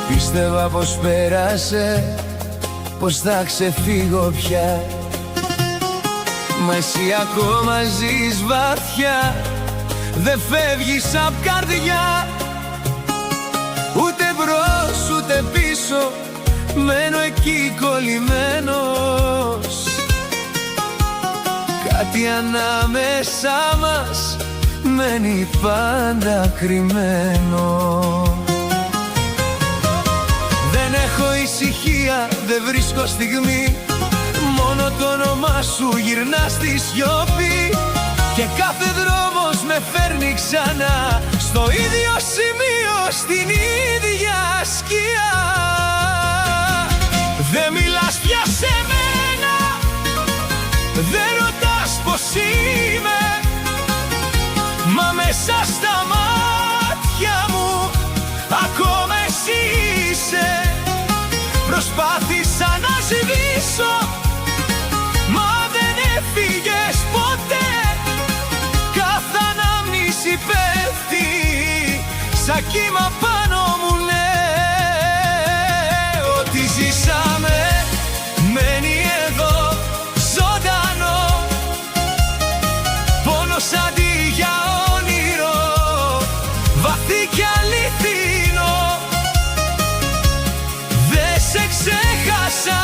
Πίστευα πως πέρασε, πως θα ξεφύγω πια. Μα εσύ ακόμα ζεις βαθιά, δεν φεύγεις απ' καρδιά. Ούτε μπρος ούτε πίσω, μένω εκεί κολλημένος. Κάτι ανάμεσά μας μένει πάντα κρυμμένο. Δεν έχω ησυχία, δεν βρίσκω στιγμή, μόνο το όνομά σου γυρνά στη σιωπή. Και κάθε δρόμος με φέρνει ξανά στο ίδιο σημείο, στην ίδια σκιά. Δεν μιλάς πια σε μένα, δεν ρωτάς πως είμαι, μα μέσα στα μάτια μου ακόμα εσύ είσαι. Προσπάθησα να σβήσω, μα δεν έφυγες ποτέ. Κάθε ανάμνηση πέφτει σαν κύμα πάνω μου, ναι. Ό,τι ζήσαμε μένει εδώ ζωντανό, πόνος αντί για όνειρο, βαθύ κι αληθινό. Δεν σε ξέχασα,